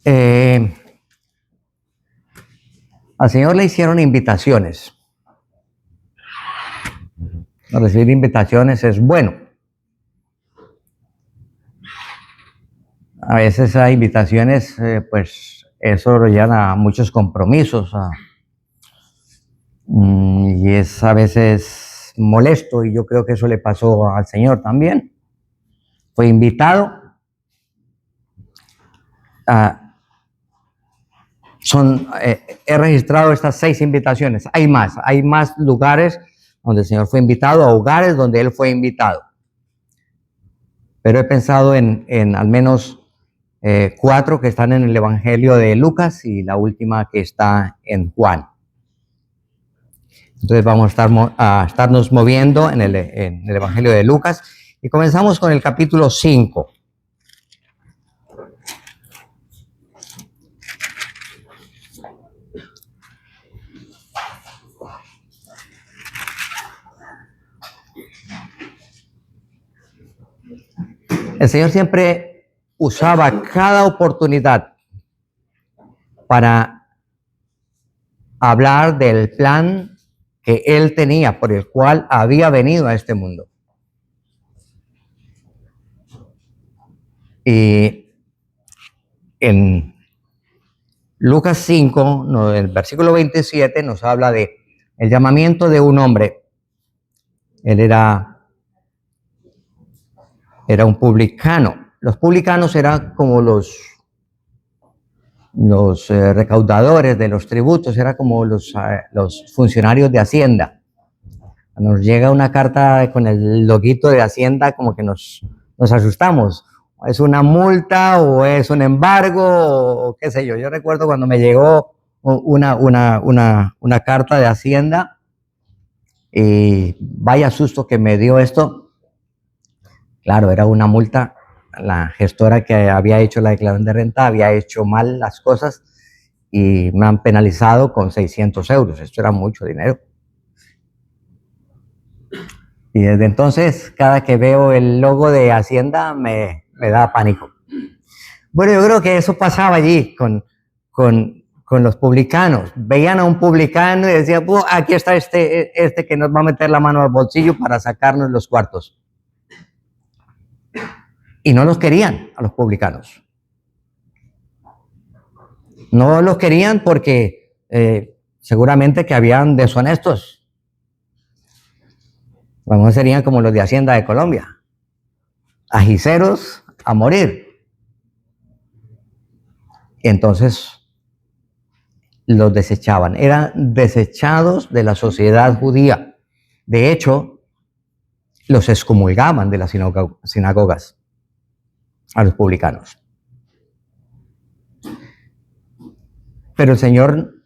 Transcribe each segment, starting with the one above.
Eh, Al Señor le hicieron invitaciones. Recibir invitaciones es bueno. A veces hay invitaciones, pues eso lo llevan a muchos compromisos. Y es a veces molesto, y yo creo que eso le pasó al Señor también. Fue invitado. He registrado estas 6 invitaciones. Hay más lugares donde el Señor fue invitado, a hogares donde Él fue invitado. Pero he pensado en al menos 4 que están en el Evangelio de Lucas y la última que está en Juan. Entonces vamos a estarnos moviendo en el Evangelio de Lucas y comenzamos con el capítulo 5. El Señor siempre usaba cada oportunidad para hablar del plan que Él tenía, por el cual había venido a este mundo. Y en Lucas 5, el versículo 27, nos habla de el llamamiento de un hombre. Él era un publicano. Los publicanos eran como los recaudadores de los tributos, era como los funcionarios de Hacienda. Nos llega una carta con el loguito de Hacienda, como que nos asustamos. ¿Es una multa o es un embargo o qué sé yo? Yo recuerdo cuando me llegó una carta de Hacienda, y vaya susto que me dio esto. Claro, era una multa. La gestora que había hecho la declaración de renta había hecho mal las cosas y me han penalizado con 600 euros. Esto era mucho dinero. Y desde entonces, cada que veo el logo de Hacienda, me da pánico. Bueno, yo creo que eso pasaba allí con los publicanos. Veían a un publicano y decían, aquí está este que nos va a meter la mano al bolsillo para sacarnos los cuartos. Y no los querían a los publicanos. No los querían porque seguramente que habían deshonestos. Bueno, serían como los de Hacienda de Colombia. Ajiceros a morir. Y entonces los desechaban. Eran desechados de la sociedad judía. De hecho, los excomulgaban de las sinagogas a los publicanos. Pero el Señor,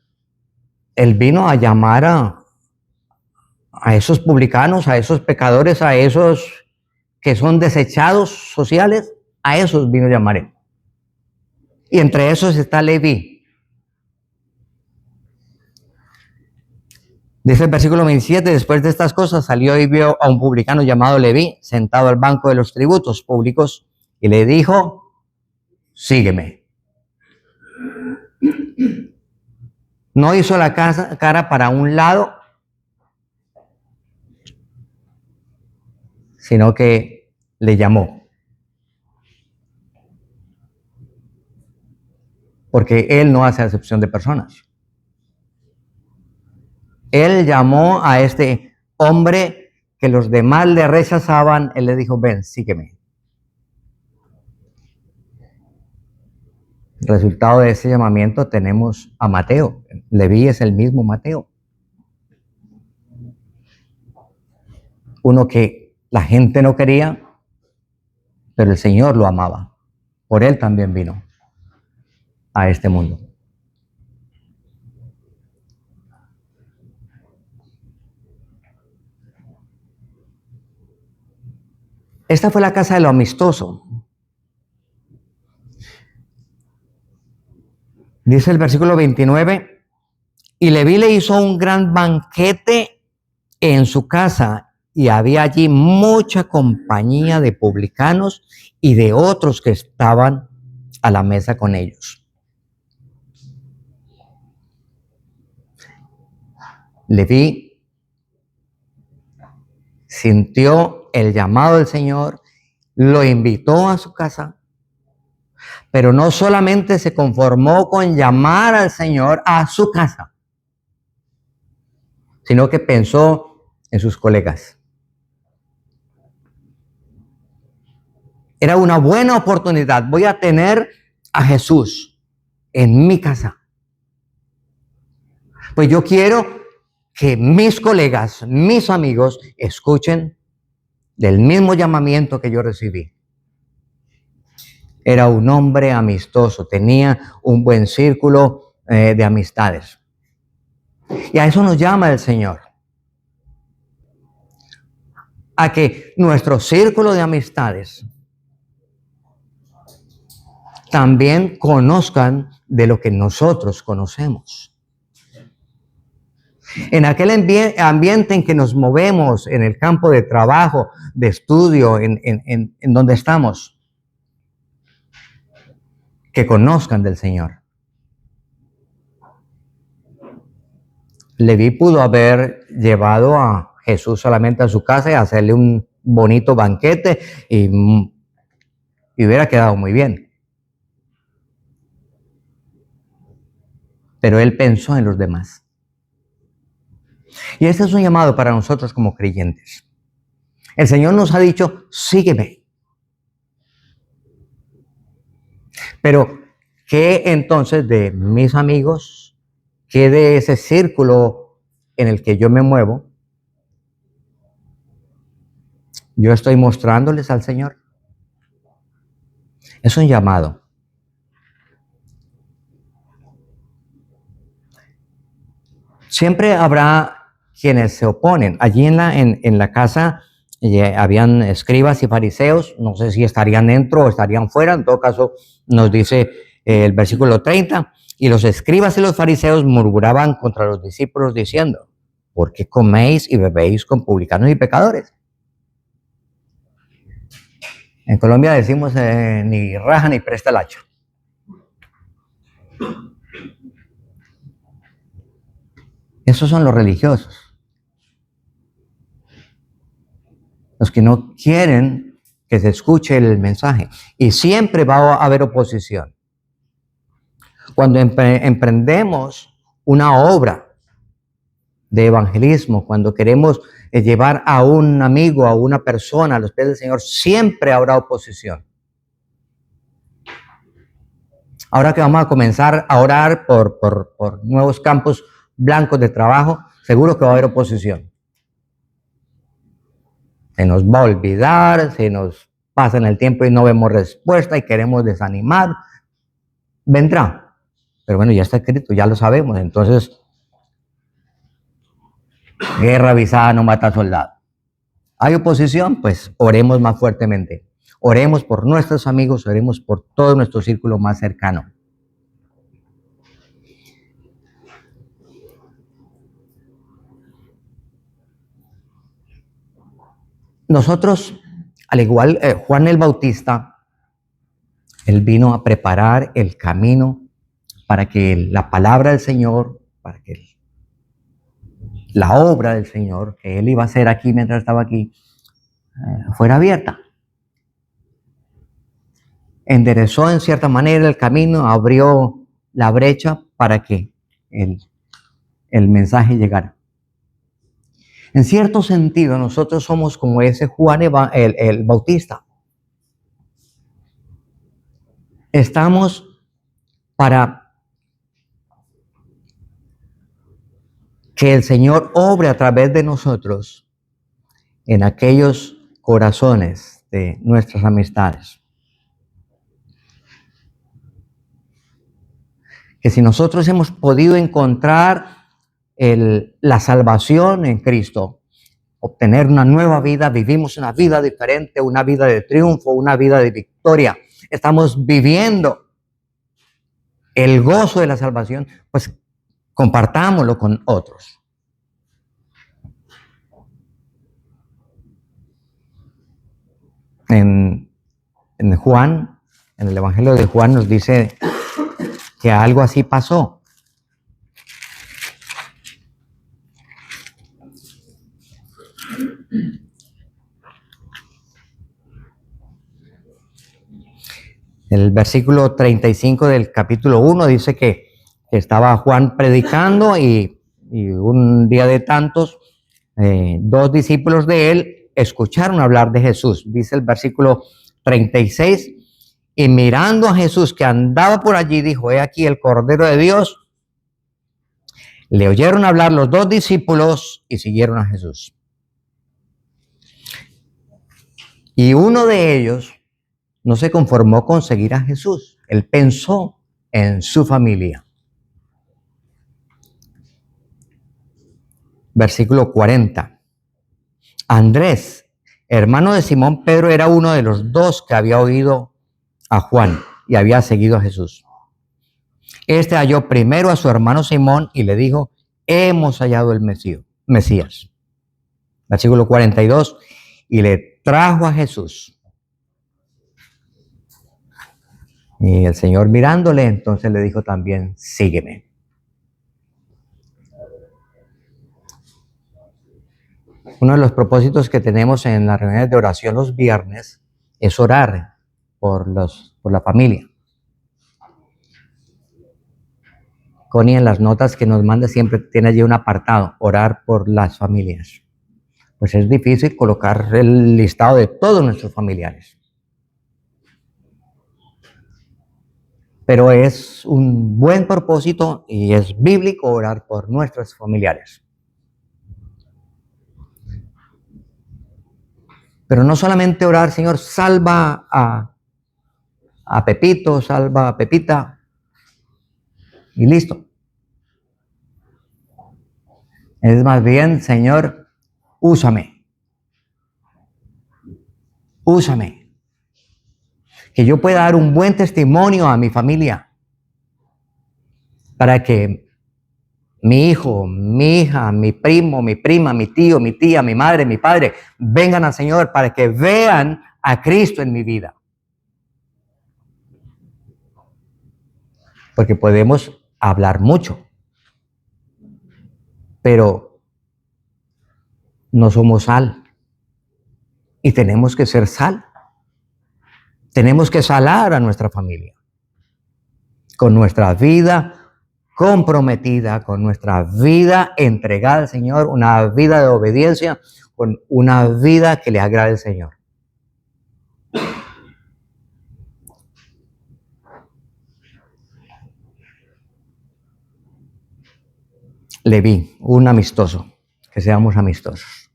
Él vino a llamar a esos publicanos, a esos pecadores, a esos que son desechados sociales, a esos vino a llamar Él. Y entre esos está Leví. Dice el versículo 27, después de estas cosas salió y vio a un publicano llamado Leví, sentado al banco de los tributos públicos, y le dijo, sígueme. No hizo la cara para un lado, sino que le llamó. Porque Él no hace acepción de personas. Él llamó a este hombre que los demás le rechazaban. Él le dijo, ven, sígueme. Resultado de ese llamamiento tenemos a Mateo. Leví es el mismo Mateo. Uno que la gente no quería, pero el Señor lo amaba. Por Él también vino a este mundo. Esta fue la casa de lo amistoso. Dice el versículo 29, y Leví le hizo un gran banquete en su casa, y había allí mucha compañía de publicanos y de otros que estaban a la mesa con ellos. Leví sintió el llamado del Señor, lo invitó a su casa, pero no solamente se conformó con llamar al Señor a su casa, sino que pensó en sus colegas. Era una buena oportunidad. Voy a tener a Jesús en mi casa. Pues yo quiero que mis colegas, mis amigos, escuchen del mismo llamamiento que yo recibí. Era un hombre amistoso, tenía un buen círculo de amistades. Y a eso nos llama el Señor. A que nuestro círculo de amistades también conozcan de lo que nosotros conocemos. En aquel ambiente en que nos movemos, en el campo de trabajo, de estudio, en donde estamos, que conozcan del Señor. Leví pudo haber llevado a Jesús solamente a su casa y hacerle un bonito banquete y hubiera quedado muy bien. Pero él pensó en los demás. Y este es un llamado para nosotros como creyentes. El Señor nos ha dicho, sígueme. Pero, ¿qué entonces de mis amigos? ¿Qué de ese círculo en el que yo me muevo? Yo estoy mostrándoles al Señor. Es un llamado. Siempre habrá quienes se oponen. Allí en la casa habían escribas y fariseos, no sé si estarían dentro o estarían fuera, en todo caso nos dice el versículo 30, y los escribas y los fariseos murmuraban contra los discípulos diciendo, ¿por qué coméis y bebéis con publicanos y pecadores? En Colombia decimos ni raja ni presta el hacha. Esos son los religiosos. Los que no quieren que se escuche el mensaje. Y siempre va a haber oposición. Cuando emprendemos una obra de evangelismo, cuando queremos llevar a un amigo, a una persona a los pies del Señor, siempre habrá oposición. Ahora que vamos a comenzar a orar por nuevos campos blancos de trabajo, seguro que va a haber oposición. Se nos va a olvidar, se nos pasa en el tiempo y no vemos respuesta y queremos desanimar. Vendrá. Pero bueno, ya está escrito, ya lo sabemos. Entonces, guerra avisada no mata soldado. ¿Hay oposición? Pues oremos más fuertemente. Oremos por nuestros amigos, oremos por todo nuestro círculo más cercano. Nosotros, al igual, Juan el Bautista, él vino a preparar el camino para que la palabra del Señor, para que la obra del Señor que él iba a hacer aquí mientras estaba aquí, fuera abierta. Enderezó en cierta manera el camino, abrió la brecha para que el mensaje llegara. En cierto sentido, nosotros somos como ese Juan el Bautista. Estamos para que el Señor obre a través de nosotros en aquellos corazones de nuestras amistades. Que si nosotros hemos podido encontrar la salvación en Cristo, obtener una nueva vida, vivimos una vida diferente, una vida de triunfo, una vida de victoria. Estamos viviendo el gozo de la salvación, pues compartámoslo con otros. En Juan, en el Evangelio de Juan nos dice que algo así pasó. El versículo 35 del capítulo 1 dice que estaba Juan predicando y un día de tantos, dos discípulos de él escucharon hablar de Jesús. Dice el versículo 36, y mirando a Jesús que andaba por allí, dijo, he aquí el Cordero de Dios. Le oyeron hablar los dos discípulos y siguieron a Jesús. Y uno de ellos no se conformó con seguir a Jesús. Él pensó en su familia. Versículo 40. Andrés, hermano de Simón Pedro, era uno de los dos que había oído a Juan y había seguido a Jesús. Este halló primero a su hermano Simón y le dijo, hemos hallado el Mesías. Versículo 42, y le trajo a Jesús. Y el Señor mirándole, entonces le dijo también, sígueme. Uno de los propósitos que tenemos en las reuniones de oración los viernes es orar por la familia. Connie en las notas que nos manda siempre tiene allí un apartado, orar por las familias. Pues es difícil colocar el listado de todos nuestros familiares. Pero es un buen propósito y es bíblico orar por nuestros familiares. Pero no solamente orar, Señor, salva a Pepito, salva a Pepita y listo. Es más bien, Señor, úsame. Úsame. Que yo pueda dar un buen testimonio a mi familia. Para que mi hijo, mi hija, mi primo, mi prima, mi tío, mi tía, mi madre, mi padre, vengan al Señor para que vean a Cristo en mi vida. Porque podemos hablar mucho, pero no somos sal. Y tenemos que ser sal. Tenemos que salar a nuestra familia. Con nuestra vida comprometida, con nuestra vida entregada al Señor, una vida de obediencia, con una vida que le agrade al Señor. Leví, un amistoso, que seamos amistosos.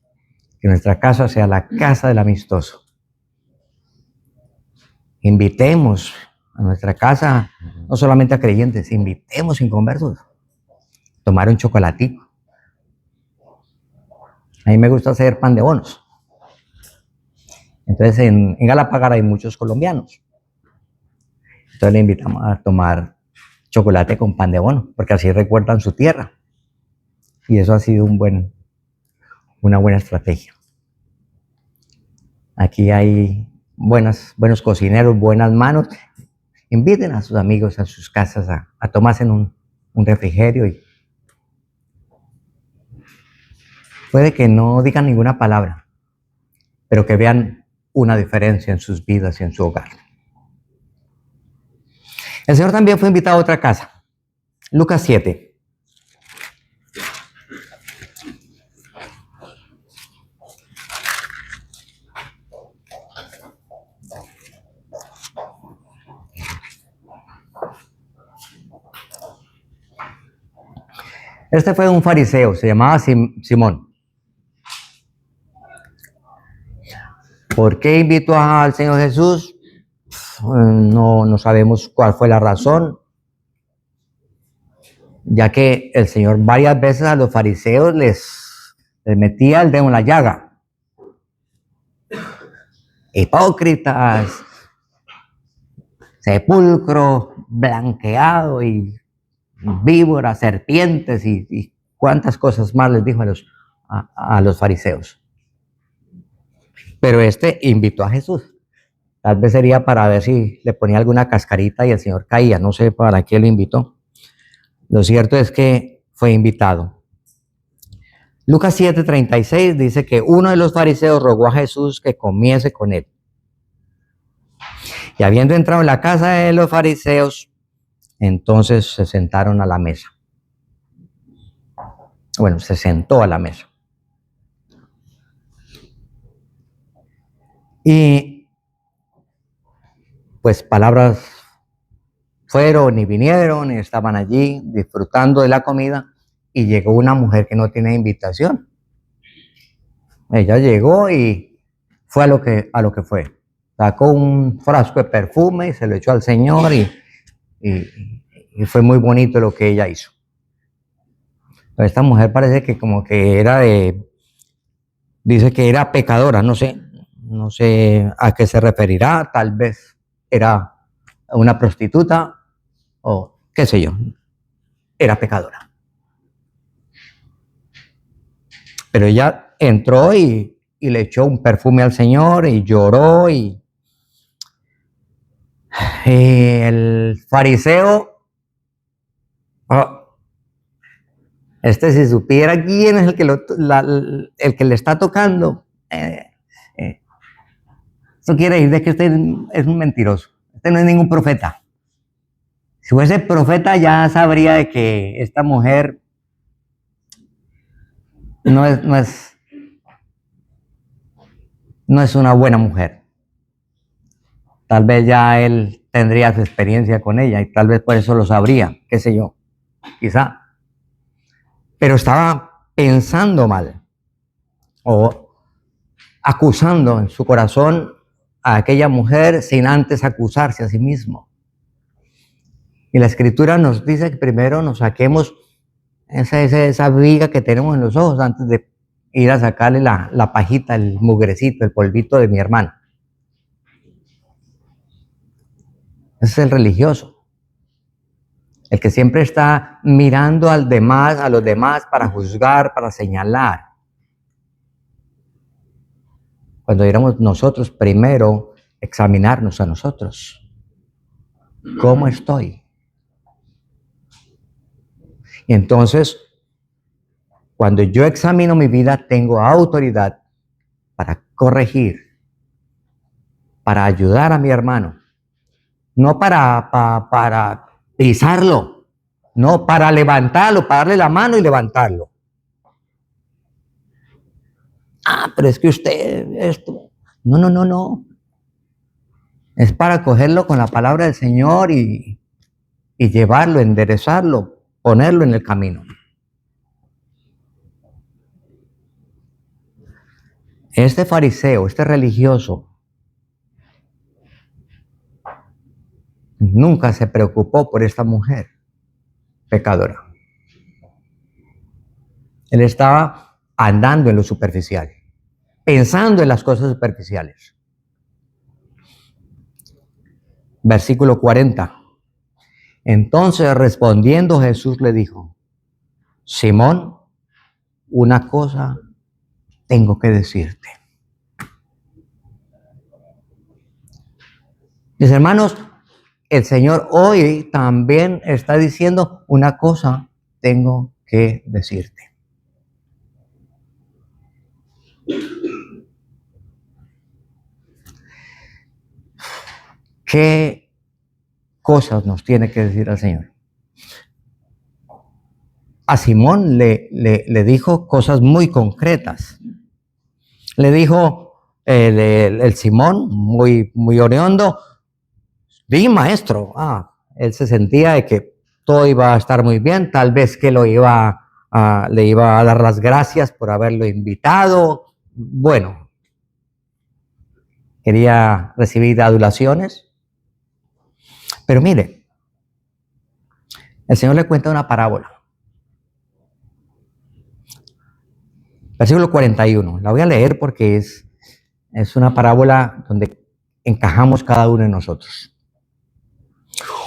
Que nuestra casa sea la casa del amistoso. Invitemos a nuestra casa, no solamente a creyentes, invitemos inconversos. Tomar un chocolatico. A mí me gusta hacer pan de bonos. Entonces en Galapagar hay muchos colombianos. Entonces le invitamos a tomar chocolate con pan de bono, porque así recuerdan su tierra. Y eso ha sido una buena estrategia. Aquí hay buenos cocineros, buenas manos. Inviten a sus amigos a sus casas a tomarse un refrigerio. Y puede que no digan ninguna palabra, pero que vean una diferencia en sus vidas y en su hogar. El Señor también fue invitado a otra casa. Lucas 7. Este fue un fariseo, se llamaba Simón. ¿Por qué invitó al Señor Jesús? No sabemos cuál fue la razón, ya que el Señor varias veces a los fariseos les metía el dedo en la llaga. Hipócritas, sepulcro blanqueado y víboras, serpientes y cuántas cosas más les dijo a los fariseos. Pero este invitó a Jesús. Tal vez sería para ver si le ponía alguna cascarita y el Señor caía. No sé para qué lo invitó. Lo cierto es que fue invitado. Lucas 7:36 dice que uno de los fariseos rogó a Jesús que comiese con él. Y habiendo entrado en la casa de los fariseos, entonces se sentaron a la mesa. Bueno, se sentó a la mesa. Y pues palabras fueron y vinieron y estaban allí disfrutando de la comida y llegó una mujer que no tiene invitación. Ella llegó y fue a lo que fue. Sacó un frasco de perfume y se lo echó al Señor y fue muy bonito lo que ella hizo. Pero esta mujer parece que como que dice que era pecadora, no sé a qué se referirá, tal vez era una prostituta o qué sé yo, era pecadora. Pero ella entró y le echó un perfume al Señor y lloró y el fariseo, si supiera quién es el que le está tocando, eso quiere decir que usted es un mentiroso, usted no es ningún profeta. Si fuese profeta ya sabría de que esta mujer no es una buena mujer. Tal vez ya él tendría su experiencia con ella y tal vez por eso lo sabría, qué sé yo, quizá. Pero estaba pensando mal o acusando en su corazón a aquella mujer sin antes acusarse a sí mismo. Y la Escritura nos dice que primero nos saquemos esa viga que tenemos en los ojos antes de ir a sacarle la pajita, el mugrecito, el polvito de mi hermano. Ese es el religioso. El que siempre está mirando a los demás para juzgar, para señalar. Cuando diéramos nosotros primero examinarnos a nosotros. ¿Cómo estoy? Y entonces, cuando yo examino mi vida, tengo autoridad para corregir, para ayudar a mi hermano. No para pisarlo, no para levantarlo, para darle la mano y levantarlo. Pero es que usted, esto. No. Es para cogerlo con la palabra del Señor y llevarlo, enderezarlo, ponerlo en el camino. Este fariseo, este religioso, nunca se preocupó por esta mujer pecadora. Él estaba andando en lo superficial, pensando en las cosas superficiales. Versículo 40. Entonces respondiendo Jesús le dijo, Simón, una cosa tengo que decirte. Mis hermanos, el Señor hoy también está diciendo una cosa tengo que decirte. ¿Qué cosas nos tiene que decir el Señor? A Simón le dijo cosas muy concretas. Le dijo el Simón, muy oreondo, di maestro. Él se sentía de que todo iba a estar muy bien, tal vez que le iba a dar las gracias por haberlo invitado. Bueno, quería recibir adulaciones. Pero mire, el Señor le cuenta una parábola. Versículo 41. La voy a leer porque es una parábola donde encajamos cada uno de nosotros.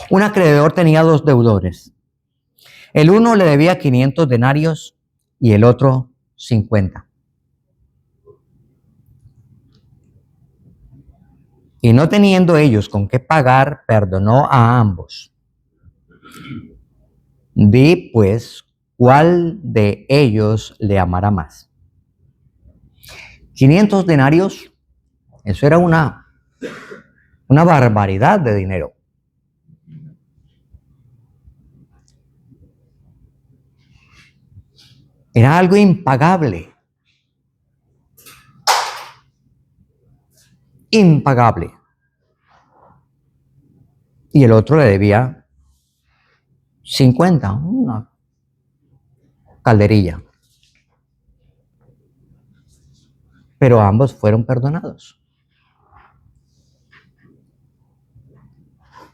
Un acreedor tenía 2 deudores. El uno le debía 500 denarios y el otro 50. Y no teniendo ellos con qué pagar, perdonó a ambos. Di pues, ¿cuál de ellos le amará más? 500 denarios, eso era una Una barbaridad de dinero. Era algo impagable. Impagable. Y el otro le debía 50, una calderilla. Pero ambos fueron perdonados.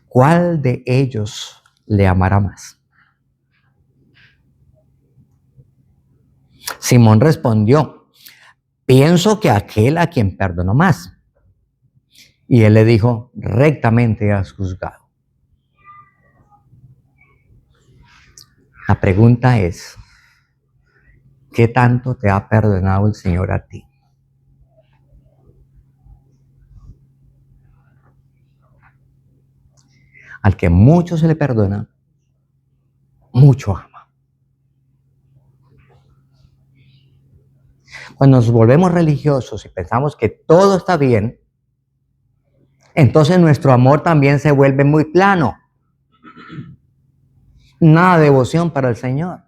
¿Cuál de ellos le amará más? Simón respondió, pienso que aquel a quien perdonó más. Y él le dijo, rectamente has juzgado. La pregunta es, ¿qué tanto te ha perdonado el Señor a ti? Al que mucho se le perdona, mucho ama. Cuando nos volvemos religiosos y pensamos que todo está bien, entonces nuestro amor también se vuelve muy plano. Nada de devoción para el Señor.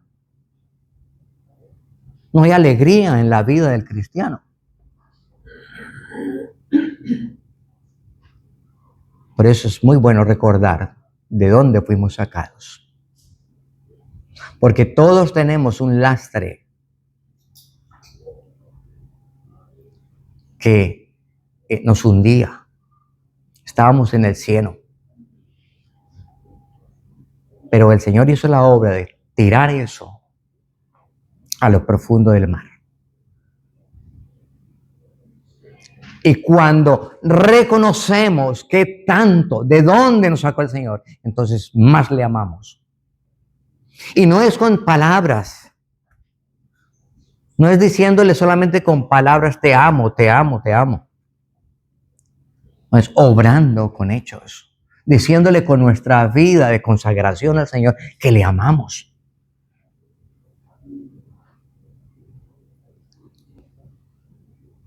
No hay alegría en la vida del cristiano. Por eso es muy bueno recordar de dónde fuimos sacados. Porque todos tenemos un lastre que nos hundía. Estábamos en el cielo. Pero el Señor hizo la obra de tirar eso a lo profundo del mar. Y cuando reconocemos que tanto, de dónde nos sacó el Señor, entonces más le amamos. Y no es con palabras. No es diciéndole solamente con palabras, te amo, te amo, te amo. No, es obrando con hechos. Diciéndole con nuestra vida de consagración al Señor que le amamos.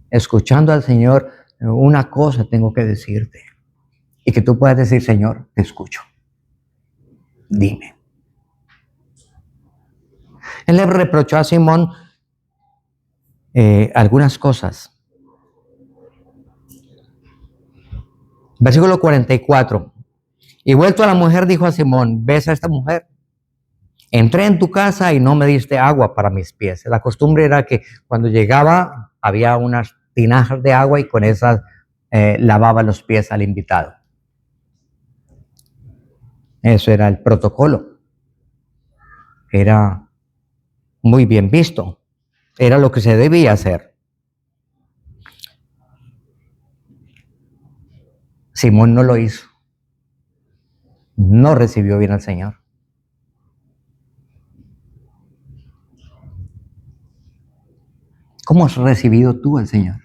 Escuchando al Señor, una cosa tengo que decirte. Y que tú puedas decir, Señor, te escucho. Dime. Él le reprochó a Simón algunas cosas. Versículo 44. Y vuelto a la mujer, dijo a Simón, ¿ves a esta mujer? Entré en tu casa y no me diste agua para mis pies. La costumbre era que cuando llegaba había unas tinajas de agua y con esas lavaba los pies al invitado. Eso era el protocolo. Era muy bien visto. Era lo que se debía hacer. Simón no lo hizo. No recibió bien al Señor. ¿Cómo has recibido tú al Señor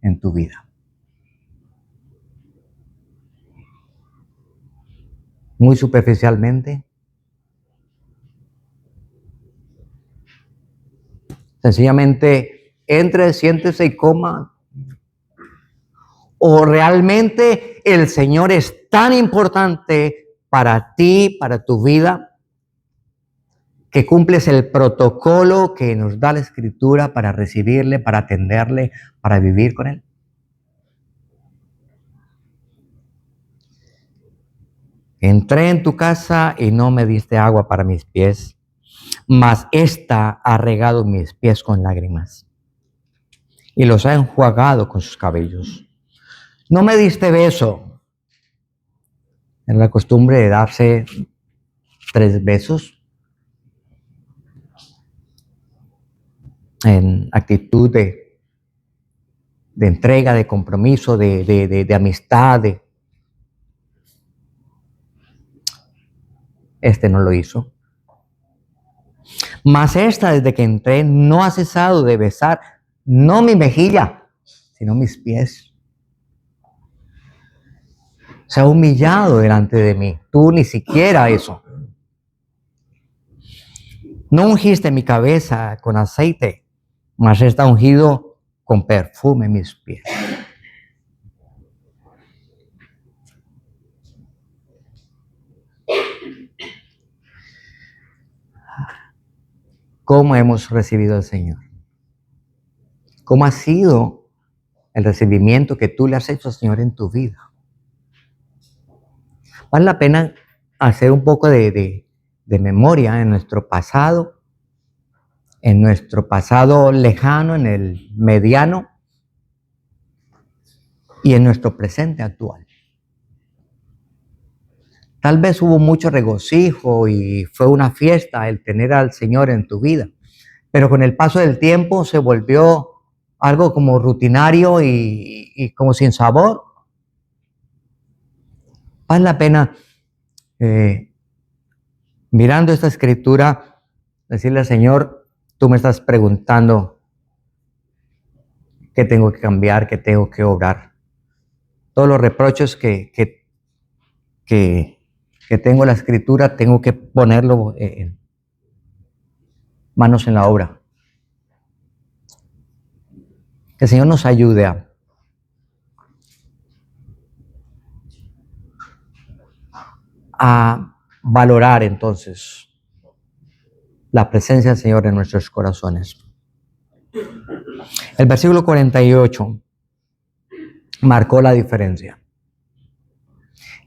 en tu vida? Muy superficialmente. Sencillamente entre, siéntese y coma. ¿O realmente el Señor es tan importante para ti, para tu vida, que cumples el protocolo que nos da la Escritura para recibirle, para atenderle, para vivir con Él? Entré en tu casa y no me diste agua para mis pies, mas esta ha regado mis pies con lágrimas y los ha enjuagado con sus cabellos. No me diste beso. En la costumbre de darse 3 besos en actitud de entrega, de compromiso, de amistad. Este no lo hizo. Mas esta, desde que entré, no ha cesado de besar, no mi mejilla, sino mis pies. Se ha humillado delante de mí. Tú ni siquiera eso. No ungiste mi cabeza con aceite, mas está ungido con perfume mis pies. cómo hemos recibido al Señor. ¿Cómo ha sido el recibimiento que tú le has hecho al Señor en tu vida? Vale la pena hacer un poco de memoria en nuestro pasado lejano, en el mediano y en nuestro presente actual. Tal vez hubo mucho regocijo y fue una fiesta el tener al Señor en tu vida, pero con el paso del tiempo se volvió algo como rutinario y como sin sabor. Vale la pena, mirando esta escritura, decirle al Señor, tú me estás preguntando qué tengo que cambiar, qué tengo que obrar. Todos los reproches que tengo en la escritura, tengo que ponerlo manos en la obra. Que el Señor nos ayude a valorar entonces la presencia del Señor en nuestros corazones. El versículo 48 marcó la diferencia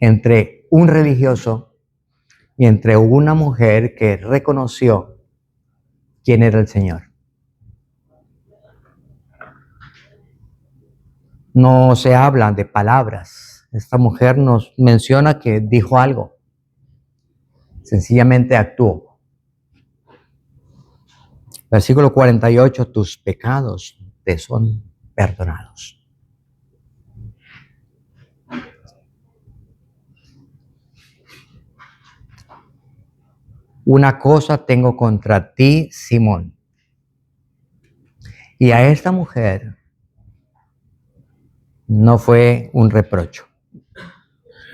entre un religioso y entre una mujer que reconoció quién era el Señor. No se habla de palabras. Esta mujer nos menciona que dijo algo. Sencillamente actuó. Versículo 48, tus pecados te son perdonados. Una cosa tengo contra ti, Simón. Y a esta mujer no fue un reprocho.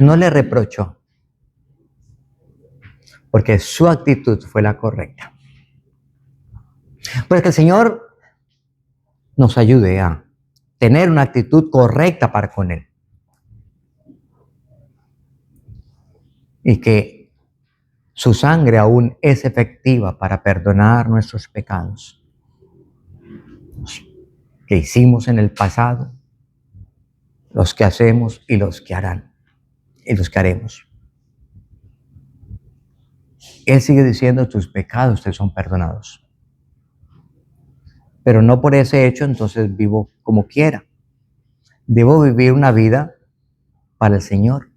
No le reprochó, porque su actitud fue la correcta. Pues que el Señor nos ayude a tener una actitud correcta para con Él. Y que su sangre aún es efectiva para perdonar nuestros pecados que hicimos en el pasado, los que hacemos y los que harán y los que haremos. Él sigue diciendo, tus pecados te son perdonados. Pero no por ese hecho entonces vivo como quiera. Debo vivir una vida para el Señor.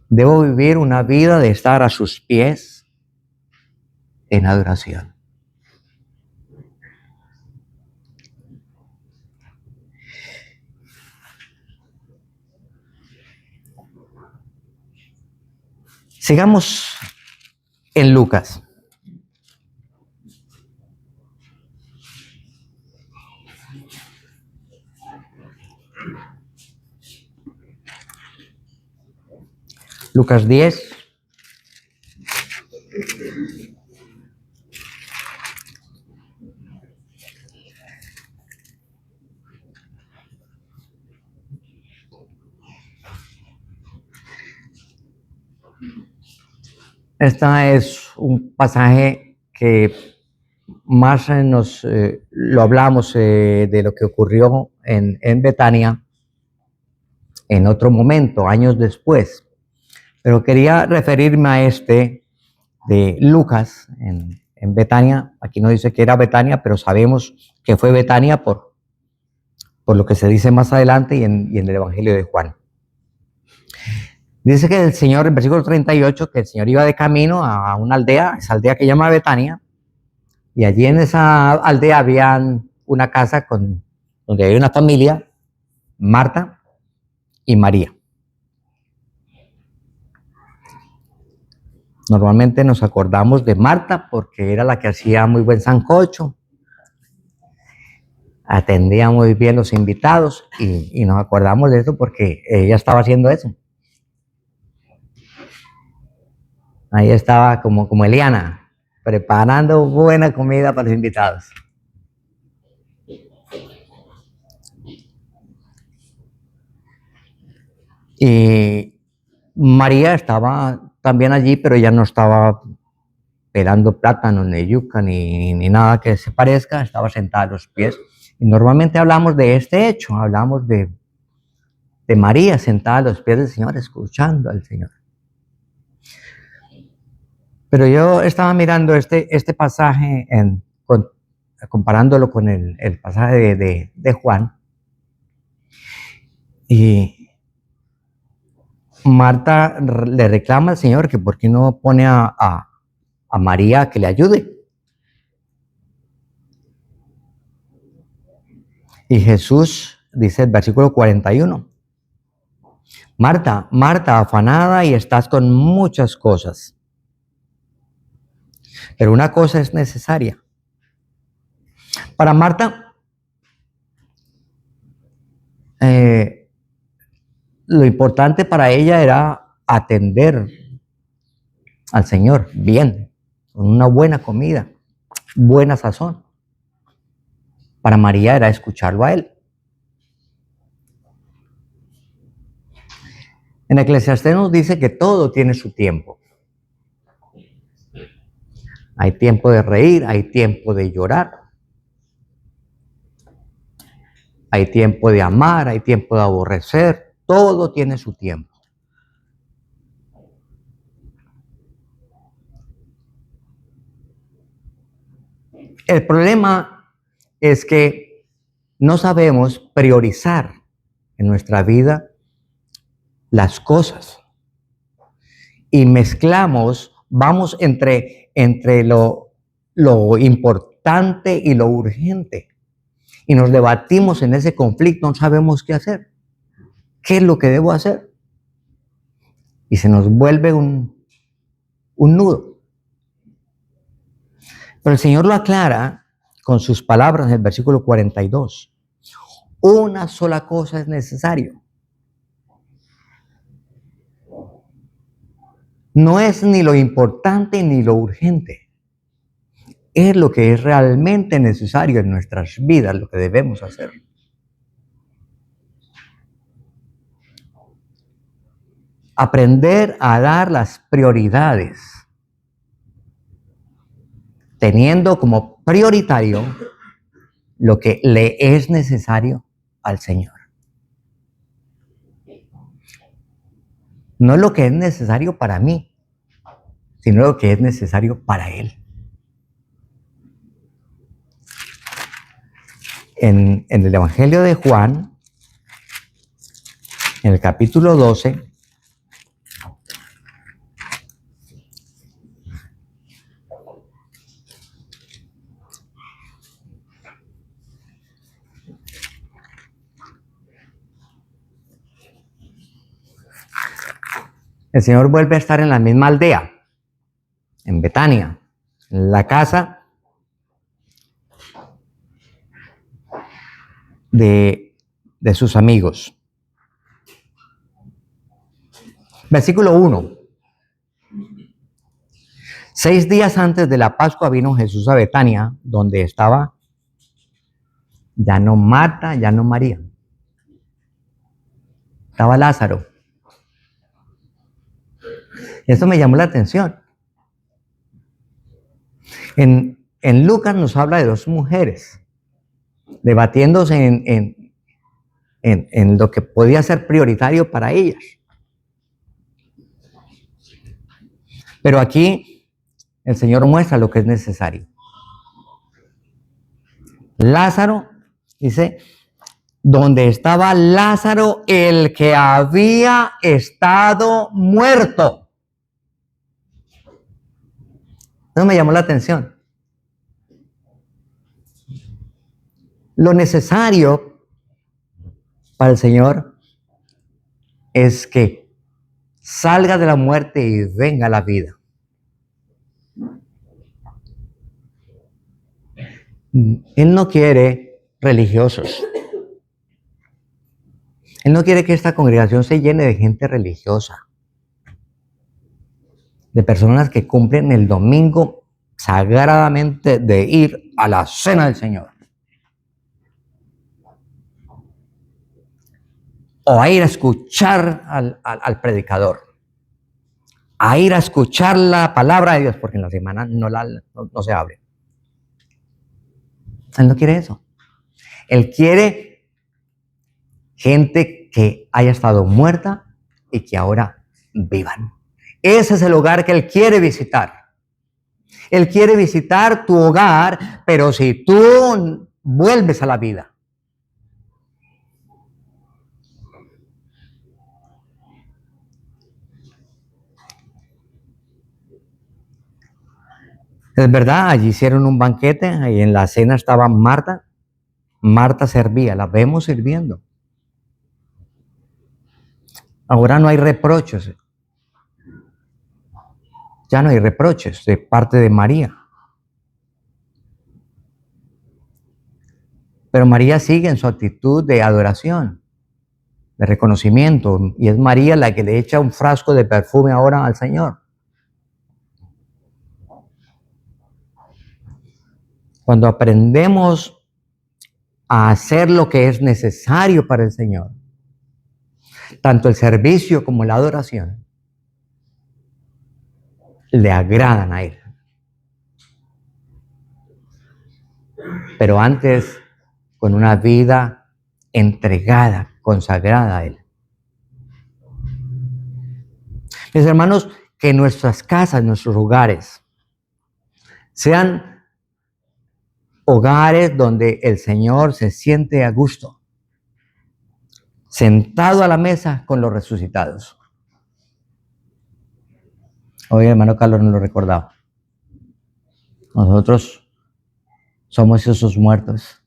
Debo vivir una vida de estar a sus pies en adoración. Sigamos en Lucas. Lucas 10. Este es un pasaje que más lo hablamos de lo que ocurrió en Betania en otro momento, años después. Pero quería referirme a este de Lucas en Betania. Aquí no dice que era Betania, pero sabemos que fue Betania por lo que se dice más adelante y en el Evangelio de Juan. Dice que el Señor, en versículo 38, que el Señor iba de camino a una aldea, esa aldea que llama Betania, y allí en esa aldea había una casa donde había una familia, Marta y María. Normalmente nos acordamos de Marta porque era la que hacía muy buen sancocho, atendía muy bien los invitados y nos acordamos de eso porque ella estaba haciendo eso. Ahí estaba como Eliana, preparando buena comida para los invitados. Y María estaba también allí, pero ella no estaba pelando plátanos, ni yuca, ni nada que se parezca, estaba sentada a los pies. Y normalmente hablamos de este hecho, hablamos de María sentada a los pies del Señor, escuchando al Señor. Pero yo estaba mirando este pasaje, comparándolo con el pasaje de Juan, y Marta le reclama al Señor que por qué no pone a María que le ayude. Y Jesús dice el versículo 41, Marta, Marta, afanada y estás con muchas cosas, pero una cosa es necesaria. Para Marta, lo importante para ella era atender al Señor bien, con una buena comida, buena sazón. Para María era escucharlo a Él. En Eclesiastés nos dice que todo tiene su tiempo. Hay tiempo de reír, hay tiempo de llorar, hay tiempo de amar, hay tiempo de aborrecer, todo tiene su tiempo. El problema es que no sabemos priorizar en nuestra vida las cosas y mezclamos, vamos entre lo importante y lo urgente y nos debatimos en ese conflicto, no sabemos qué hacer, qué es lo que debo hacer y se nos vuelve un nudo. Pero el Señor lo aclara con sus palabras en el versículo 42. Una sola cosa es necesario. No es ni lo importante ni lo urgente. Es lo que es realmente necesario en nuestras vidas, lo que debemos hacer. Aprender a dar las prioridades, teniendo como prioritario lo que le es necesario al Señor. No lo que es necesario para mí, sino lo que es necesario para Él. En el Evangelio de Juan, en el capítulo 12, el Señor vuelve a estar en la misma aldea, en Betania, en la casa de sus amigos. Versículo 1. 6 días antes de la Pascua vino Jesús a Betania, donde estaba ya no Marta, ya no María. Estaba Lázaro. Y esto me llamó la atención. En Lucas nos habla de 2 mujeres debatiéndose en lo que podía ser prioritario para ellas. Pero aquí el Señor muestra lo que es necesario. Lázaro, dice, donde estaba Lázaro, el que había estado muerto. Eso me llamó la atención. Lo necesario para el Señor es que salga de la muerte y venga la vida. Él no quiere religiosos. Él no quiere que esta congregación se llene de gente religiosa, de personas que cumplen el domingo sagradamente de ir a la cena del Señor, o a ir a escuchar al predicador, a ir a escuchar la palabra de Dios, porque en la semana no se abre. Él no quiere eso. Él quiere gente que haya estado muerta y que ahora vivan. Ese es el hogar que Él quiere visitar. Él quiere visitar tu hogar, pero si tú vuelves a la vida. Es verdad, allí hicieron un banquete y en la cena estaba Marta. Marta servía, la vemos sirviendo. Ahora no hay reproches. Ya no hay reproches de parte de María. Pero María sigue en su actitud de adoración, de reconocimiento. Y es María la que le echa un frasco de perfume ahora al Señor. Cuando aprendemos a hacer lo que es necesario para el Señor, tanto el servicio como la adoración, le agradan a Él. Pero antes, con una vida entregada, consagrada a Él. Mis hermanos, que nuestras casas, nuestros hogares, sean hogares donde el Señor se siente a gusto, sentado a la mesa con los resucitados. Hoy el hermano Carlos nos lo recordaba. Nosotros somos esos muertos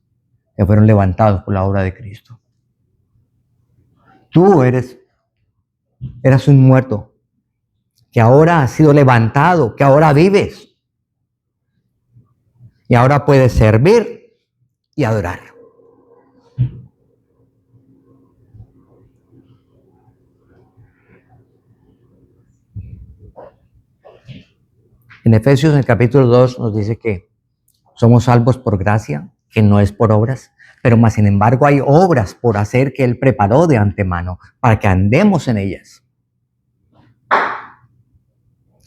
que fueron levantados por la obra de Cristo. Tú eras un muerto que ahora has sido levantado, que ahora vives. Y ahora puedes servir y adorar. En Efesios, en el capítulo 2, nos dice que somos salvos por gracia, que no es por obras, pero más sin embargo hay obras por hacer que Él preparó de antemano para que andemos en ellas.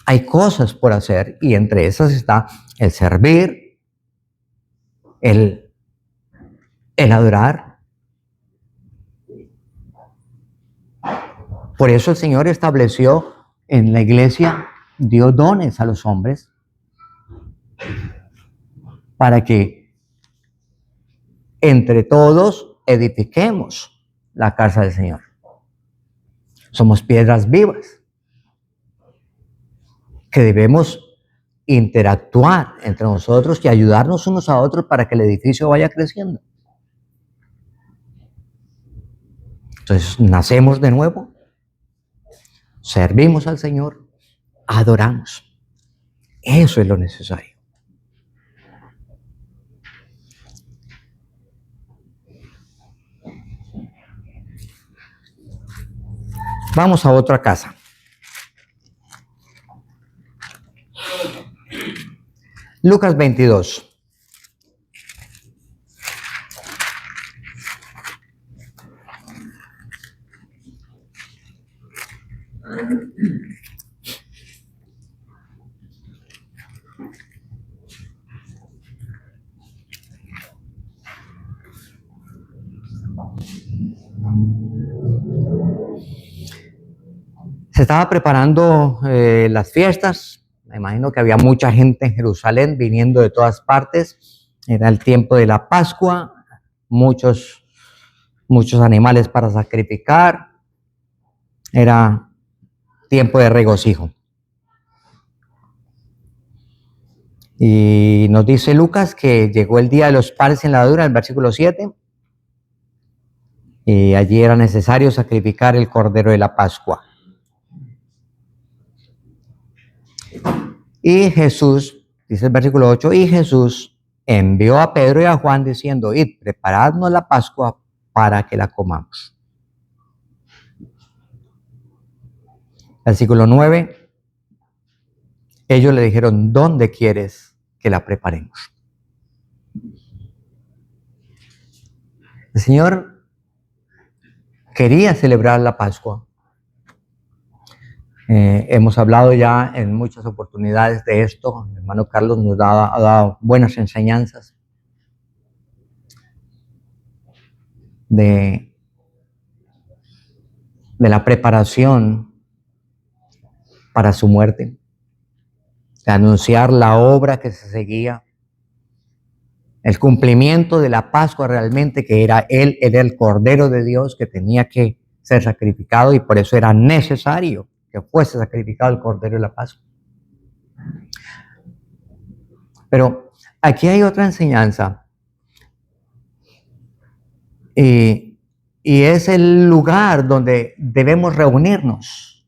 Hay cosas por hacer y entre esas está el servir, el adorar. Por eso el Señor estableció en la iglesia, dio dones a los hombres para que entre todos edifiquemos la casa del Señor. Somos piedras vivas que debemos interactuar entre nosotros y ayudarnos unos a otros para que el edificio vaya creciendo. Entonces, nacemos de nuevo, servimos al Señor, adoramos. Eso es lo necesario. Vamos a otra casa. Lucas 22. Se estaba preparando las fiestas. Me imagino que había mucha gente en Jerusalén viniendo de todas partes. Era el tiempo de la Pascua. Muchos animales para sacrificar. Era tiempo de regocijo. Y nos dice Lucas que llegó el día de los panes sin levadura, el versículo 7. Y allí era necesario sacrificar el cordero de la Pascua. Y Jesús, dice el versículo 8, y Jesús envió a Pedro y a Juan diciendo, id, preparadnos la Pascua para que la comamos. Versículo 9, ellos le dijeron, ¿dónde quieres que la preparemos? El Señor quería celebrar la Pascua, Hemos hablado ya en muchas oportunidades de esto. El hermano Carlos nos ha dado buenas enseñanzas de la preparación para su muerte, de anunciar la obra que se seguía, el cumplimiento de la Pascua realmente, que era el Cordero de Dios que tenía que ser sacrificado, y por eso era necesario que fuese sacrificado el Cordero de la Pascua. Pero aquí hay otra enseñanza, y es el lugar donde debemos reunirnos,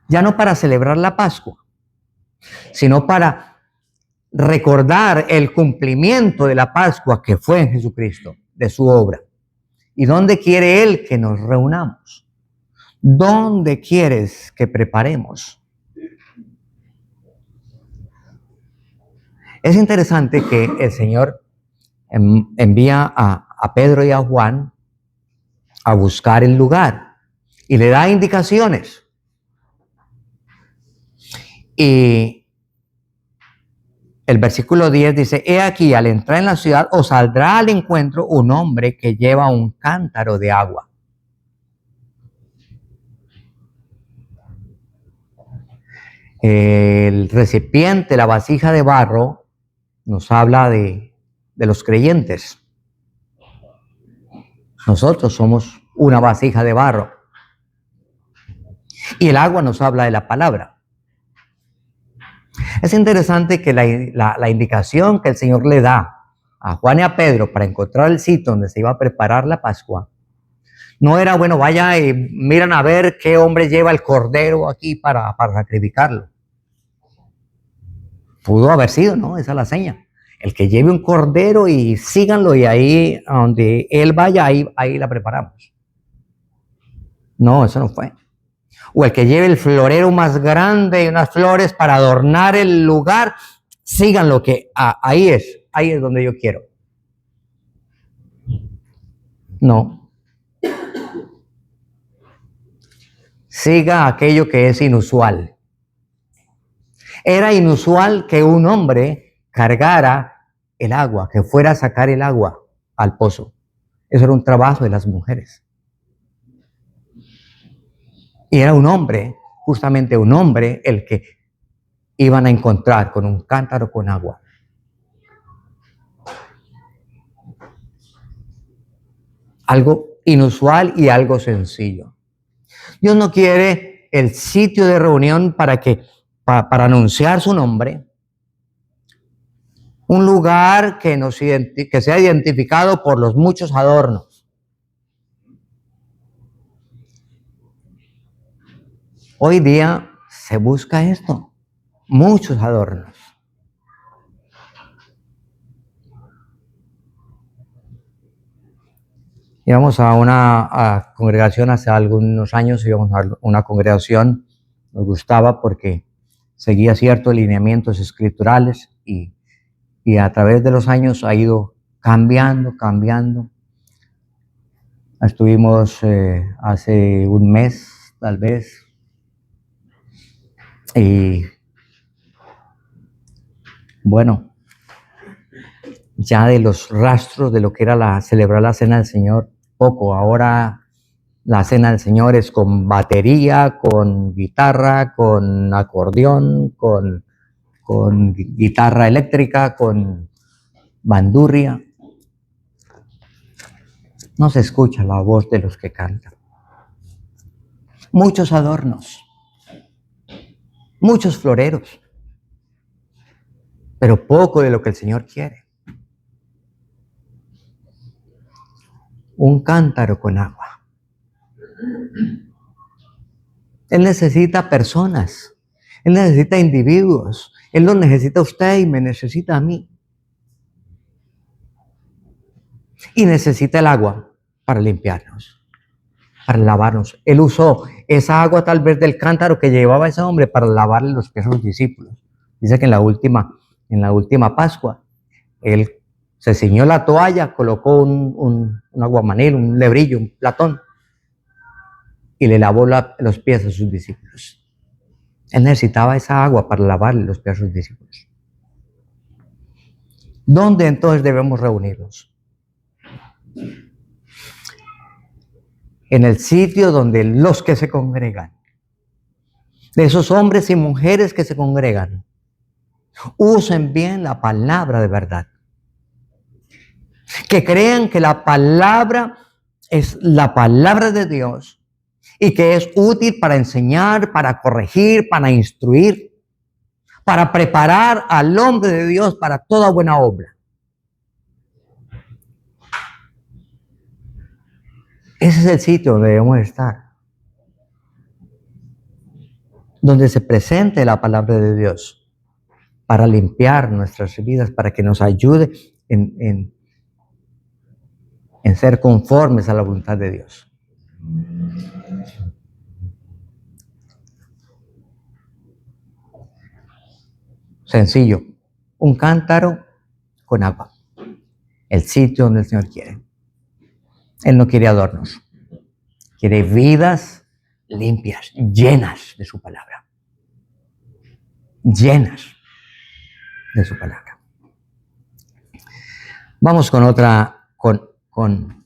ya no para celebrar la Pascua, sino para recordar el cumplimiento de la Pascua que fue en Jesucristo, de su obra. ¿Y dónde quiere Él que nos reunamos? ¿Dónde quieres que preparemos? Es interesante que el Señor envía a Pedro y a Juan a buscar el lugar y le da indicaciones. Y el versículo 10 dice: he aquí, al entrar en la ciudad os saldrá al encuentro un hombre que lleva un cántaro de agua. El recipiente, la vasija de barro, nos habla de los creyentes. Nosotros somos una vasija de barro. Y el agua nos habla de la palabra. Es interesante que la indicación que el Señor le da a Juan y a Pedro para encontrar el sitio donde se iba a preparar la Pascua, no era, bueno, vaya y miran a ver qué hombre lleva el cordero aquí para sacrificarlo. Pudo haber sido, ¿no? Esa es la seña. El que lleve un cordero y síganlo, y ahí a donde él vaya, ahí la preparamos. No, eso no fue. O el que lleve el florero más grande y unas flores para adornar el lugar, síganlo, que ahí es donde yo quiero. No. Siga aquello que es inusual. Era inusual que un hombre cargara el agua, que fuera a sacar el agua al pozo. Eso era un trabajo de las mujeres. Y era un hombre, justamente un hombre, el que iban a encontrar con un cántaro con agua. Algo inusual y algo sencillo. Dios no quiere el sitio de reunión para anunciar su nombre, un lugar que sea identificado por los muchos adornos. Hoy día se busca esto, muchos adornos. Íbamos a una congregación hace algunos años, íbamos a una congregación, nos gustaba porque seguía ciertos lineamientos escriturales, y a través de los años ha ido cambiando. Estuvimos hace un mes, tal vez, y bueno, ya de los rastros de lo que era celebrar la Cena del Señor, poco. Ahora la Cena del Señor es con batería, con guitarra, con acordeón, con guitarra eléctrica, con bandurria. No se escucha la voz de los que cantan. Muchos adornos, muchos floreros, pero poco de lo que el Señor quiere. Un cántaro con agua. Él necesita personas, Él necesita individuos, Él lo necesita a usted y me necesita a mí. Y necesita el agua para limpiarnos, para lavarnos. Él usó esa agua tal vez del cántaro que llevaba ese hombre para lavarle los pies a sus discípulos. Dice que en la última Pascua, Él se ciñó la toalla, colocó un aguamanil, un lebrillo, un platón, y le lavó los pies a sus discípulos. Él necesitaba esa agua para lavarle los pies a sus discípulos. ¿Dónde entonces debemos reunirnos? En el sitio donde los que se congregan, de esos hombres y mujeres que se congregan, usen bien la palabra de verdad. Que crean que la palabra es la palabra de Dios y que es útil para enseñar, para corregir, para instruir, para preparar al hombre de Dios para toda buena obra. Ese es el sitio donde debemos estar, donde se presente la palabra de Dios para limpiar nuestras vidas, para que nos ayude en ser conformes a la voluntad de Dios. Sencillo, un cántaro con agua, el sitio donde el Señor quiere. Él no quiere adornos, quiere vidas limpias, llenas de su palabra, llenas de su palabra. Vamos con otra, con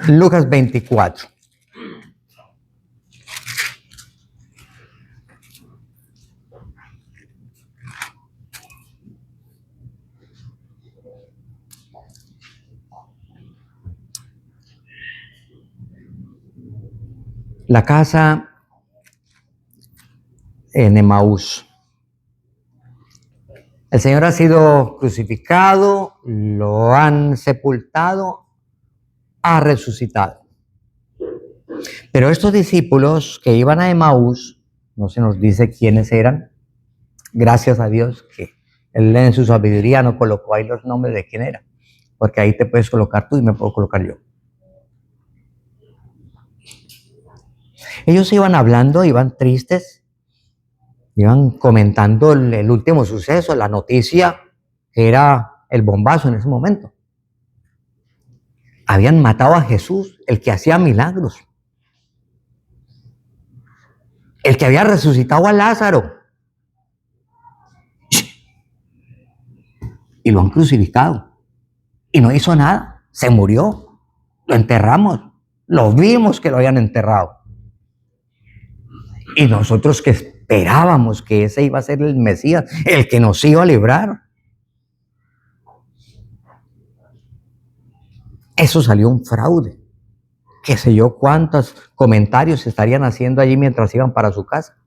Lucas 24. La casa en Emaús. El Señor ha sido crucificado, lo han sepultado, ha resucitado. Pero estos discípulos que iban a Emaús, no se nos dice quiénes eran. Gracias a Dios que Él en su sabiduría no colocó ahí los nombres de quién era, porque ahí te puedes colocar tú y me puedo colocar yo. Ellos iban hablando, iban tristes, iban comentando el último suceso, la noticia que era el bombazo en ese momento. Habían matado a Jesús, el que hacía milagros, el que había resucitado a Lázaro, y lo han crucificado y no hizo nada, se murió, lo enterramos, lo vimos que lo habían enterrado. Y nosotros que esperábamos que ese iba a ser el Mesías, el que nos iba a librar. Eso salió un fraude. Qué sé yo cuántos comentarios se estarían haciendo allí mientras iban para su casa.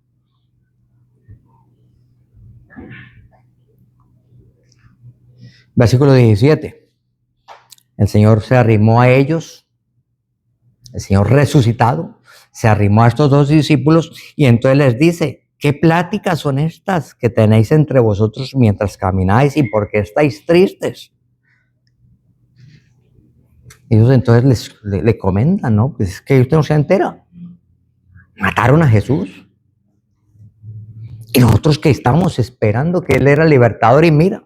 Versículo 17. El Señor se arrimó a ellos, el Señor resucitado, se arrimó a estos dos discípulos y entonces les dice: ¿qué pláticas son estas que tenéis entre vosotros mientras camináis y por qué estáis tristes? Ellos entonces le comentan, ¿no? Pues es que usted no se entera. Mataron a Jesús. Y nosotros que estábamos esperando que Él era el libertador y mira.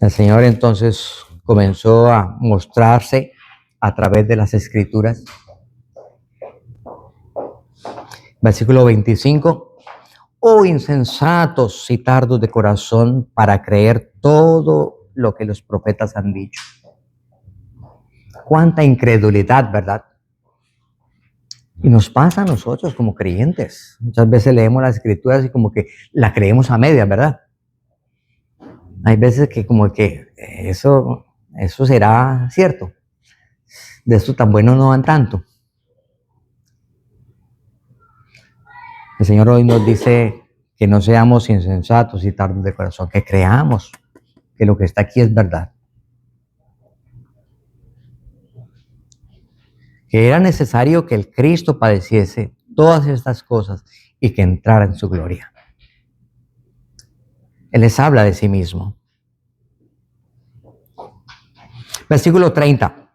El Señor entonces comenzó a mostrarse a través de las Escrituras. Versículo 25. Oh insensatos y tardos de corazón para creer todo lo que los profetas han dicho. Cuánta incredulidad, ¿verdad? Y nos pasa a nosotros como creyentes. Muchas veces leemos las Escrituras y como que la creemos a medias, ¿verdad? Hay veces que como que eso será cierto. De esto tan bueno no van tanto. El Señor hoy nos dice que no seamos insensatos y tardos de corazón, que creamos que lo que está aquí es verdad. Que era necesario que el Cristo padeciese todas estas cosas y que entrara en su gloria. Él les habla de sí mismo. Versículo 30.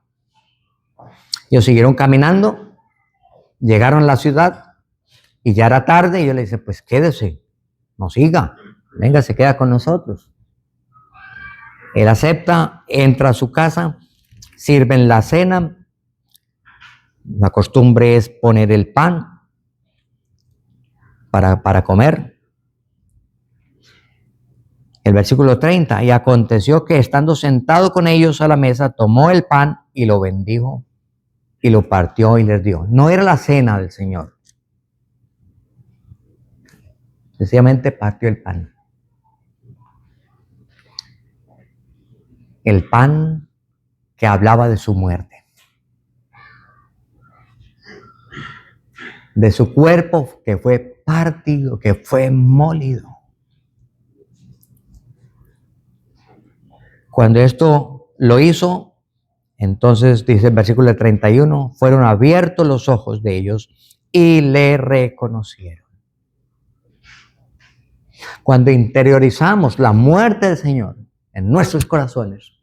Ellos siguieron caminando, llegaron a la ciudad y ya era tarde y yo le dice: pues quédese, no siga, venga, se queda con nosotros. Él acepta, entra a su casa, sirven la cena. La costumbre es poner el pan para comer. El versículo 30, y aconteció que estando sentado con ellos a la mesa, tomó el pan y lo bendijo y lo partió y les dio. No era la cena del Señor. Sencillamente partió el pan. El pan que hablaba de su muerte. De su cuerpo que fue partido, que fue molido. Cuando esto lo hizo, entonces dice el versículo 31, fueron abiertos los ojos de ellos y le reconocieron. Cuando interiorizamos la muerte del Señor en nuestros corazones,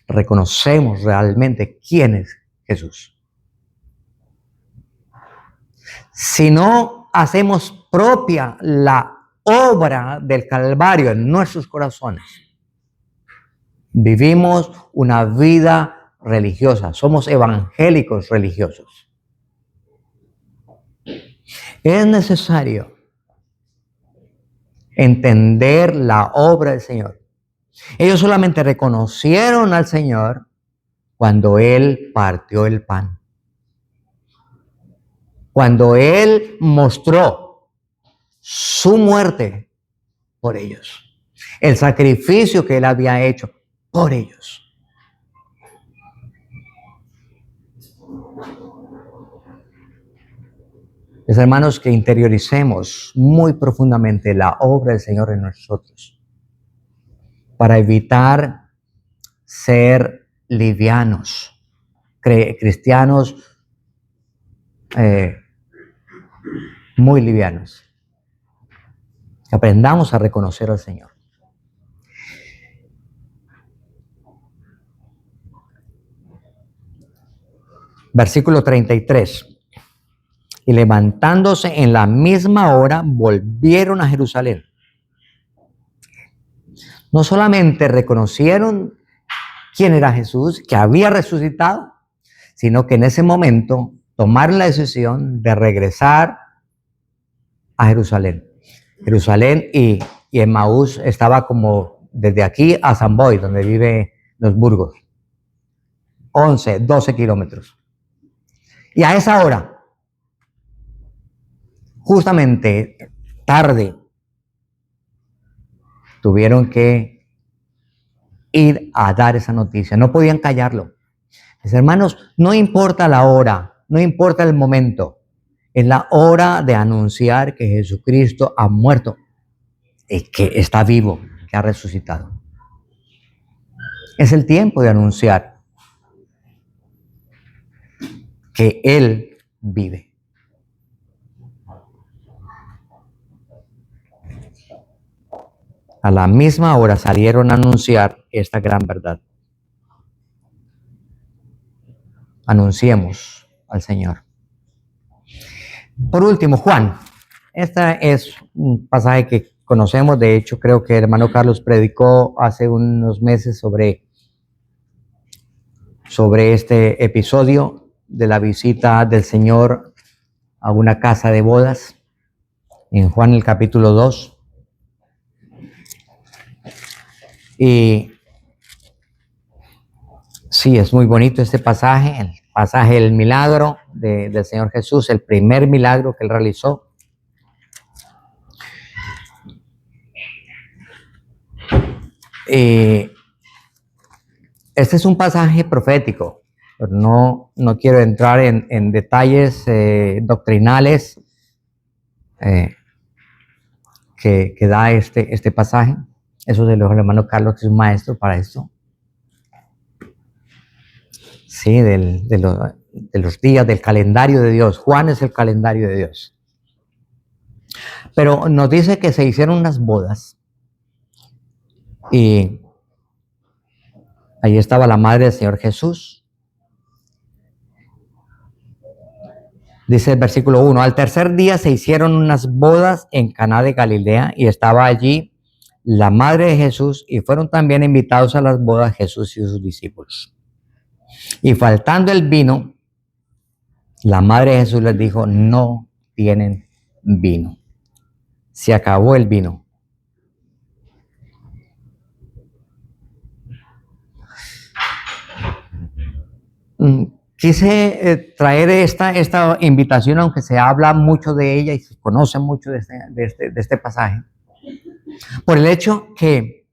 reconocemos realmente quién es Jesús. Si no hacemos propia la obra del Calvario en nuestros corazones, vivimos una vida religiosa, somos evangélicos religiosos. Es necesario entender la obra del Señor. Ellos solamente reconocieron al Señor cuando Él partió el pan. Cuando Él mostró su muerte por ellos. El sacrificio que Él había hecho por ellos. Mis hermanos, que interioricemos muy profundamente la obra del Señor en nosotros para evitar ser livianos, cristianos muy livianos. Que aprendamos a reconocer al Señor. Versículo 33. Y levantándose en la misma hora, volvieron a Jerusalén. No solamente reconocieron quién era Jesús, que había resucitado, sino que en ese momento tomaron la decisión de regresar a Jerusalén. Jerusalén y Emaús estaba como desde aquí a Samboy, donde vive los Burgos. 11, 12 kilómetros. Y a esa hora, justamente tarde, tuvieron que ir a dar esa noticia. No podían callarlo. Mis hermanos, no importa la hora, no importa el momento. Es la hora de anunciar que Jesucristo ha muerto y que está vivo, que ha resucitado. Es el tiempo de anunciar que Él vive. A la misma hora salieron a anunciar esta gran verdad. Anunciemos al Señor. Por último, Juan. Este es un pasaje que conocemos. De hecho, creo que el hermano Carlos predicó hace unos meses sobre este episodio de la visita del Señor a una casa de bodas en Juan el capítulo 2. Y sí, es muy bonito este pasaje, el pasaje del milagro del Señor Jesús, el primer milagro que Él realizó. Este es un pasaje profético, pero no quiero entrar en detalles doctrinales que da este pasaje. Eso se lo dijo el hermano Carlos, que es un maestro para esto. Sí, de los días, del calendario de Dios. Juan es el calendario de Dios. Pero nos dice que se hicieron unas bodas y ahí estaba la madre del Señor Jesús. Dice el versículo 1, al tercer día se hicieron unas bodas en Caná de Galilea y estaba allí la madre de Jesús y fueron también invitados a las bodas Jesús y sus discípulos. Y faltando el vino, la madre de Jesús les dijo, no tienen vino. Se acabó el vino. Quise traer esta invitación, aunque se habla mucho de ella y se conoce mucho de este pasaje, por el hecho que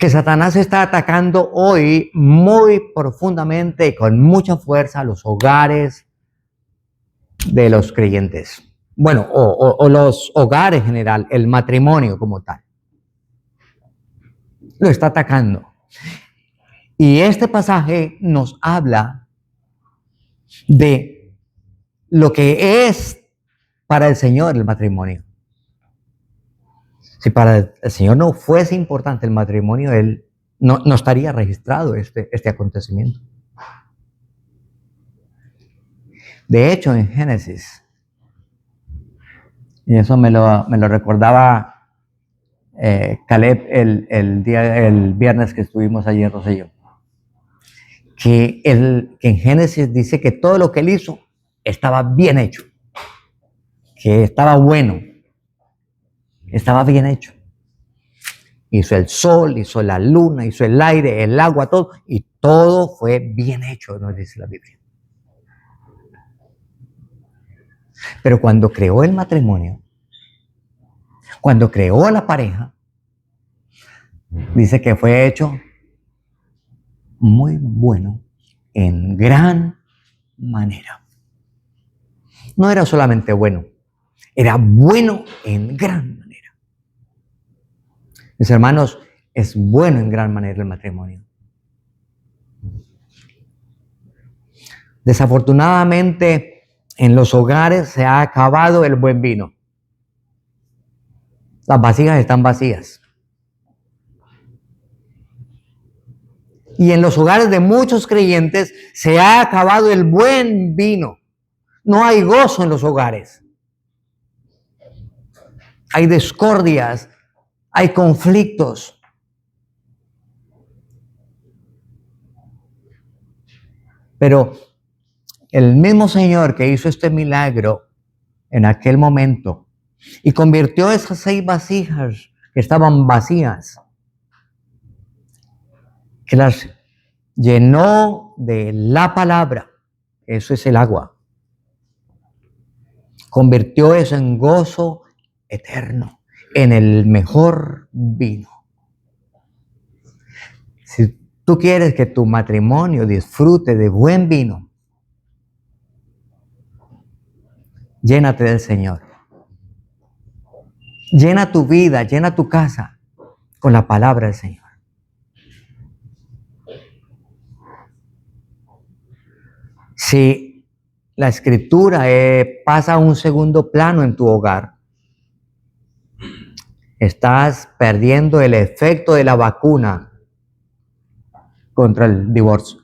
Satanás está atacando hoy muy profundamente y con mucha fuerza a los hogares de los creyentes. Bueno, o los hogares en general, el matrimonio como tal. Lo está atacando. Y este pasaje nos habla de lo que es para el Señor el matrimonio. Si para el Señor no fuese importante el matrimonio, Él no estaría registrado este acontecimiento. De hecho, en Génesis, y eso me lo recordaba Caleb el viernes que estuvimos allí en Rosselló, que en Génesis dice que todo lo que Él hizo estaba bien hecho, que estaba bueno, estaba bien hecho. Hizo el sol, hizo la luna, hizo el aire, el agua, todo, y todo fue bien hecho, nos dice la Biblia. Pero cuando creó el matrimonio, cuando creó a la pareja, dice que fue hecho muy bueno en gran manera. No era solamente bueno, era bueno en gran manera. Mis hermanos, es bueno en gran manera el matrimonio. Desafortunadamente, en los hogares se ha acabado el buen vino. Las vasijas están vacías. Y en los hogares de muchos creyentes se ha acabado el buen vino. No hay gozo en los hogares. Hay discordias, hay conflictos. Pero el mismo Señor que hizo este milagro en aquel momento y convirtió esas 6 vasijas que estaban vacías, que las llenó de la palabra, eso es el agua, convirtió eso en gozo eterno, en el mejor vino. Si tú quieres que tu matrimonio disfrute de buen vino, llénate del Señor. Llena tu vida, llena tu casa con la palabra del Señor. Si la escritura pasa a un segundo plano en tu hogar, estás perdiendo el efecto de la vacuna contra el divorcio,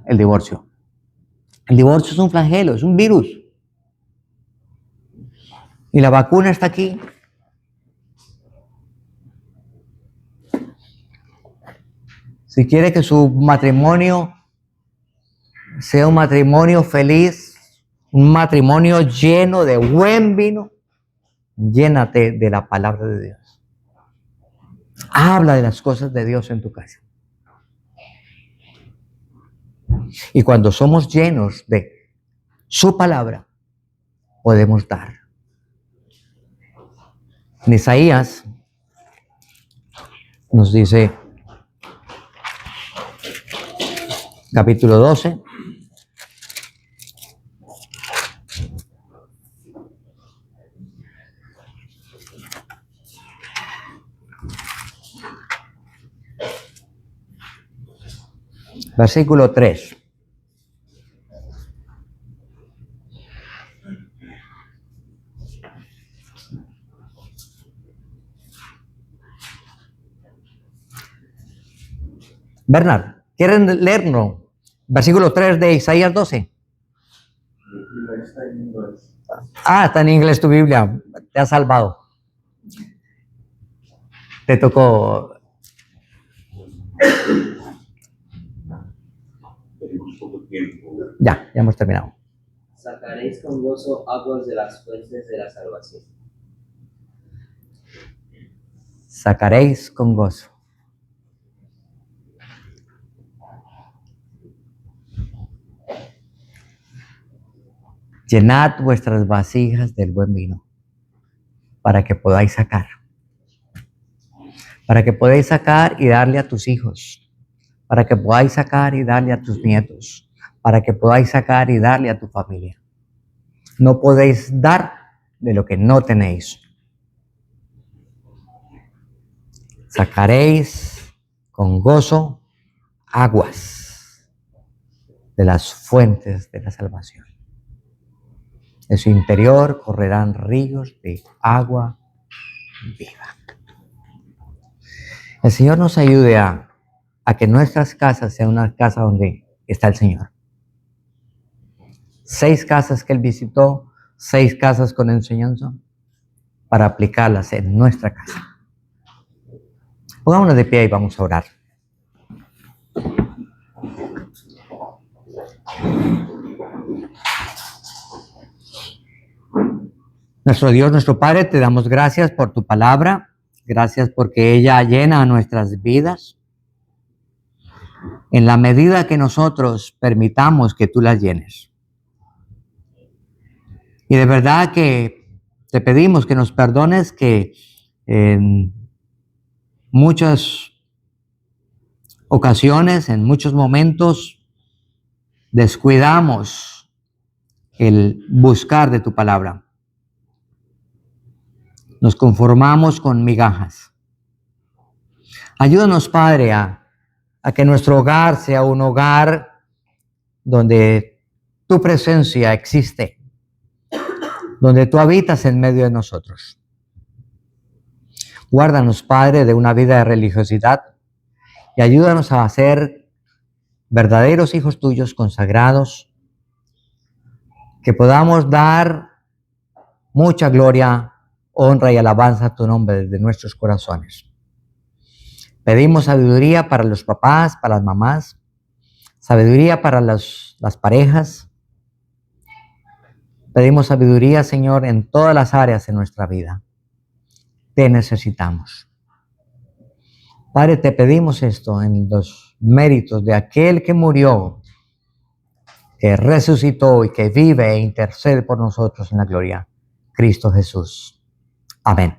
el divorcio. El divorcio es un flagelo, es un virus. Y la vacuna está aquí. Si quiere que su matrimonio sea un matrimonio feliz, un matrimonio lleno de buen vino, llénate de la palabra de Dios. Habla de las cosas de Dios en tu casa. Y cuando somos llenos de su palabra, podemos dar. En Isaías nos dice, capítulo 12, versículo 3. Bernard, ¿quieren leernos? Versículo 3 de Isaías 12. Está en inglés tu Biblia. Te has salvado. Te tocó. Ya hemos terminado. Sacaréis con gozo aguas de las fuentes de la salvación. Sacaréis con gozo. Llenad vuestras vasijas del buen vino para que podáis sacar. Para que podáis sacar y darle a tus hijos. Para que podáis sacar y darle a tus nietos. Para que podáis sacar y darle a tu familia. No podéis dar de lo que no tenéis. Sacaréis con gozo aguas de las fuentes de la salvación. En su interior correrán ríos de agua viva. El Señor nos ayude a que nuestras casas sean una casa donde está el Señor. 6 casas que Él visitó, 6 casas con enseñanza, para aplicarlas en nuestra casa. Pongámonos de pie y vamos a orar. Nuestro Dios, nuestro Padre, te damos gracias por tu palabra. Gracias porque ella llena nuestras vidas. En la medida que nosotros permitamos que tú las llenes. Y de verdad que te pedimos que nos perdones que en muchas ocasiones, en muchos momentos, descuidamos el buscar de tu palabra. Nos conformamos con migajas. Ayúdanos, Padre, a que nuestro hogar sea un hogar donde tu presencia existe, donde tú habitas en medio de nosotros. Guárdanos, Padre, de una vida de religiosidad y ayúdanos a ser verdaderos hijos tuyos consagrados, que podamos dar mucha gloria, honra y alabanza a tu nombre desde nuestros corazones. Pedimos sabiduría para los papás, para las mamás, sabiduría para las parejas. Pedimos sabiduría, Señor, en todas las áreas de nuestra vida. Te necesitamos. Padre, te pedimos esto en los méritos de aquel que murió, que resucitó y que vive e intercede por nosotros en la gloria, Cristo Jesús. Amén.